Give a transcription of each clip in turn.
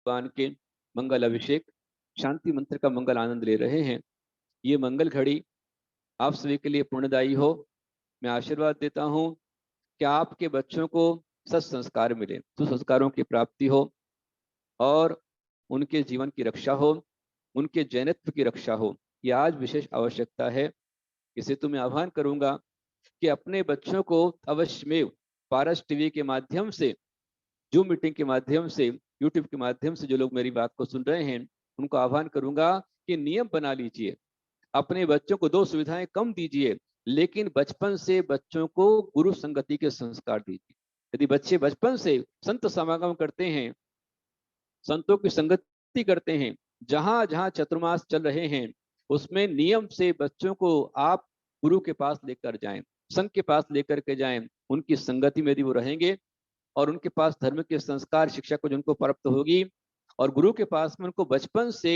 भगवान के मंगल अभिषेक शांति मंत्र का मंगल आनंद ले रहे हैं। ये मंगल घड़ी आप सभी के लिए पुण्यदायी हो। मैं आशीर्वाद देता हूँ कि आपके बच्चों को सत्संस्कार मिले, सुसंस्कारों की प्राप्ति हो और उनके जीवन की रक्षा हो, उनके जैनत्व की रक्षा हो। ये आज विशेष आवश्यकता है। इसे तो मैं आह्वान करूंगा कि अपने बच्चों को अवश्यमेव पारस टीवी के माध्यम से, जूम मीटिंग के माध्यम से, यूट्यूब के माध्यम से जो लोग मेरी बात को सुन रहे हैं उनको आह्वान करूंगा कि नियम बना लीजिए। अपने बच्चों को 2 सुविधाएं कम दीजिए, लेकिन बचपन से बच्चों को गुरु संगति के संस्कार दीजिए। यदि बच्चे बचपन से संत समागम करते हैं, संतों की संगति करते हैं, जहां जहां चतुर्मास चल रहे हैं उसमें नियम से बच्चों को आप गुरु के पास लेकर जाएं, संत के पास लेकर के जाएं। उनकी संगति में यदि वो रहेंगे और उनके पास धर्म के संस्कार शिक्षा को जिनको प्राप्त होगी, और गुरु के पास में उनको बचपन से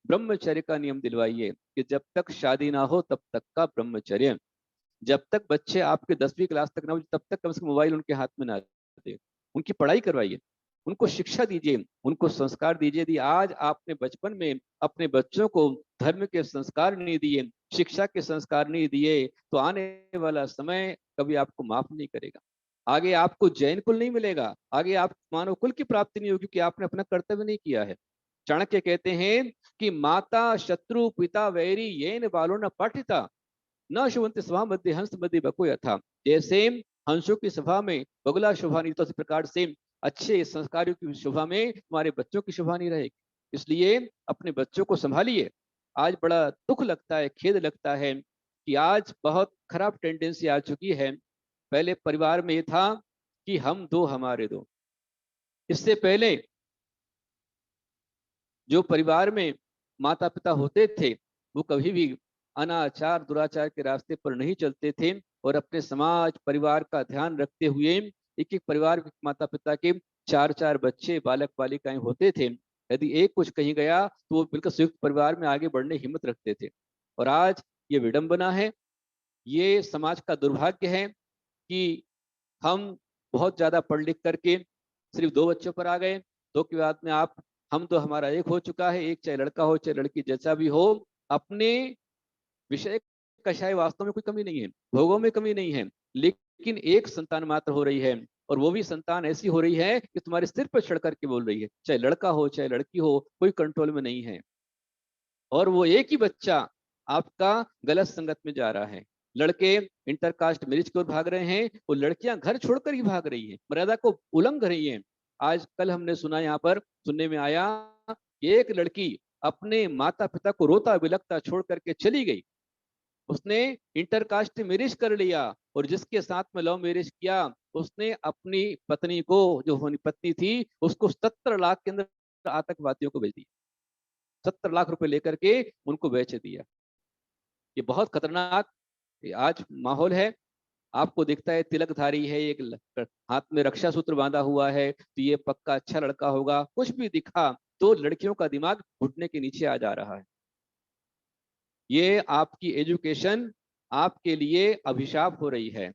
ब्रह्मचर्य का नियम दिलवाइए कि जब तक शादी ना हो तब तक का ब्रह्मचर्य। जब तक बच्चे आपके 10वीं क्लास तक ना हो तब तक कम से कम मोबाइल उनके हाथ में ना दे। उनकी पढ़ाई करवाइए, उनको शिक्षा दीजिए, उनको संस्कार दीजिए। यदि आज आपने बचपन में अपने बच्चों को धर्म के संस्कार नहीं दिए, शिक्षा के संस्कार नहीं दिए, तो आने वाला समय कभी आपको माफ नहीं करेगा। आगे आपको जैन कुल नहीं मिलेगा, आगे आप मानव कुल की प्राप्ति नहीं होगी, क्योंकि आपने अपना कर्तव्य नहीं किया है। चाणक्य कहते हैं कि माता शत्रु पिता वैरी येन बालो न पाठिता न शुभंति सभा मध्य हंस मध्य बको यथा। जैसे हंसों की सभा में बगुला शोभा नहीं, तो इस प्रकार से अच्छे संस्कारों की शोभा में तुम्हारे बच्चों की शोभा नहीं रहेगी। इसलिए अपने बच्चों को संभालिए। आज बड़ा दुख लगता है, खेद लगता है कि आज बहुत खराब टेंडेंसी आ चुकी है। पहले परिवार में ये था कि हम दो हमारे दो। इससे पहले जो परिवार में माता पिता होते थे वो कभी भी अनाचार दुराचार के रास्ते पर नहीं चलते थे, और अपने समाज परिवार का ध्यान रखते हुए एक एक परिवार के माता पिता के 4 4 बच्चे बालक बालिकाएं होते थे। यदि एक कुछ कहीं गया तो वो बिल्कुल संयुक्त परिवार में आगे बढ़ने की हिम्मत रखते थे। और आज ये विडंबना है, ये समाज का दुर्भाग्य है कि हम बहुत ज्यादा पढ़ लिख करके सिर्फ 2 बच्चों पर आ गए। 2 के बाद में आप हम तो हमारा एक हो चुका है, एक चाहे लड़का हो चाहे लड़की जैसा भी हो। अपने विषय कषाय वास्तव में कोई कमी नहीं है, भोगों में कमी नहीं है, लेकिन एक संतान मात्र हो रही है, और वो भी संतान ऐसी हो रही है कि तुम्हारे सिर पर चढ़ करके बोल रही है। चाहे लड़का हो चाहे लड़की हो, कोई कंट्रोल में नहीं है। और वो एक ही बच्चा आपका गलत संगत में जा रहा है। लड़के इंटरकास्ट मैरिज की ओर भाग रहे हैं, वो लड़कियां घर छोड़कर ही भाग रही हैं, मर्यादा को उल्लंघ रही हैं। आज कल हमने सुना, यहाँ पर सुनने में आया कि एक लड़की अपने माता पिता को रोता बिलखता छोड़ करके चली गई। उसने इंटरकास्ट मैरिज कर लिया, और जिसके साथ में लव मैरिज किया उसने अपनी पत्नी को, जो होनी पत्नी थी, उसको 70 लाख के अंदर आतंकवादियों को बेच दिया। 70 लाख रुपए लेकर के उनको बेच दिया। ये बहुत खतरनाक आज माहौल है। आपको दिखता है तिलकधारी है, एक हाथ में रक्षा सूत्र बांधा हुआ है, तो ये पक्का अच्छा लड़का होगा। कुछ भी दिखा तो लड़कियों का दिमाग घुटने के नीचे आ जा रहा है। ये आपकी एजुकेशन आपके लिए अभिशाप हो रही है,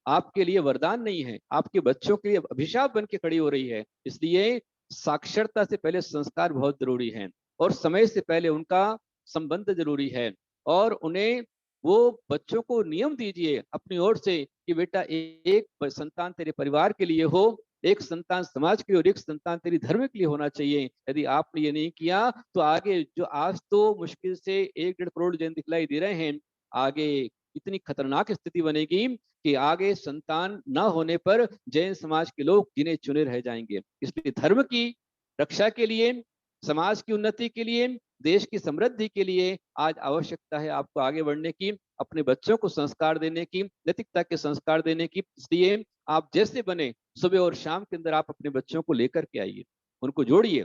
आपके लिए वरदान नहीं है, आपके बच्चों के लिए अभिशाप बन के खड़ी हो रही है। इसलिए साक्षरता से पहले संस्कार बहुत जरूरी है, और समय से पहले उनका संबंध जरूरी है। और उन्हें वो बच्चों को नियम दीजिए अपनी ओर से कि बेटा एक संतान तेरे परिवार के लिए हो, एक संतान समाज के लिए और एक संतान तेरी धर्म के लिए होना चाहिए। यदि आपने ये नहीं किया तो आगे जो आज तो मुश्किल से 1 1.5 करोड़ जन दिखलाई दे रहे हैं, आगे इतनी खतरनाक स्थिति बनेगी कि आगे संतान न होने पर जैन समाज के लोग गिने चुने रह जाएंगे। इसलिए धर्म की रक्षा के लिए, समाज की उन्नति के लिए, देश की समृद्धि के लिए आज आवश्यकता है आपको आगे बढ़ने की, अपने बच्चों को संस्कार देने की, नैतिकता के संस्कार देने की। इसलिए आप जैसे बने सुबह और शाम के अंदर आप अपने बच्चों को लेकर के आइए, उनको जोड़िए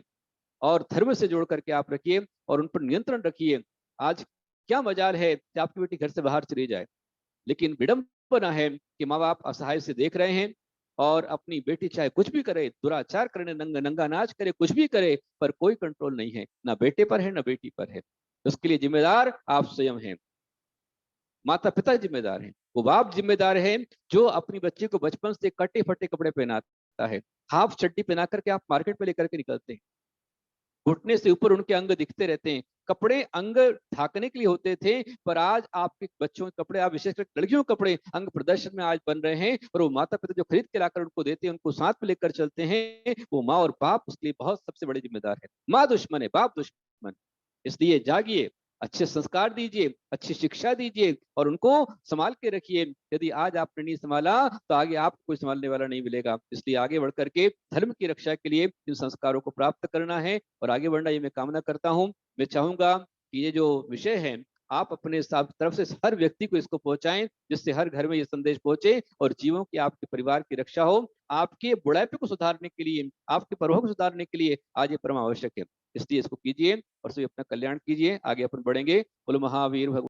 और धर्म से जोड़ करके आप रखिए और उन पर नियंत्रण रखिए। आज क्या मजाल है कि आपकी बेटी घर से बाहर चली जाए, लेकिन विडंबना है कि माँ बाप असहाय से देख रहे हैं, और अपनी बेटी चाहे कुछ भी करे, दुराचार करे, नंगा नंगा नाच करे, कुछ भी करे, पर कोई कंट्रोल नहीं है, ना बेटे पर है ना बेटी पर है। उसके लिए जिम्मेदार आप स्वयं हैं, माता पिता जिम्मेदार हैं। वो बाप जिम्मेदार है जो अपनी बच्ची को बचपन से कटे फटे कपड़े पहनाता है, हाफ चड्डी पहना करके आप मार्केट में लेकर के निकलते हैं। घुटने से ऊपर उनके अंग दिखते रहते हैं। कपड़े अंग ढाकने के लिए होते थे, पर आज आपके बच्चों के कपड़े, आप विशेषकर लड़कियों के कपड़े अंग प्रदर्शन में आज बन रहे हैं, और वो माता-पिता जो खरीद के लाकर उनको देते हैं, उनको साथ में लेकर चलते हैं, वो माँ और बाप उसके लिए बहुत सबसे बड़े ज़िम्मेदार है। माँ दुश्मन है, बाप दुश्मन। इसलिए जागिए, अच्छे संस्कार दीजिए, अच्छी शिक्षा दीजिए और उनको सँभाल के रखिए। यदि आज आपने नहीं सँभाला, तो आगे आपको कोई सँभालने वाला नहीं मिलेगा। इसलिए आगे बढ़ कर के धर्म की रक्षा के लिए इन संस्कारों को प्राप्त करना है और आगे बढ़ना, ये मैं कामना करता हूँ। मैं चाहूँगा कि ये जो विषय है, आप अपने साथ तरफ से हर व्यक्ति को इसको पहुँचाएँ, जिससे हर घर में ये संदेश पहुँचे और जीवों की, आपके परिवार की रक्षा हो। आपके बुढ़ापे को सुधारने के लिए, आपके परोह को सुधारने के लिए आज ये परम आवश्यक है। इसलिए इसको कीजिए और सभी अपना कल्याण कीजिए, आगे अपन बढ़ेंगे। बोलो महावीर भगवान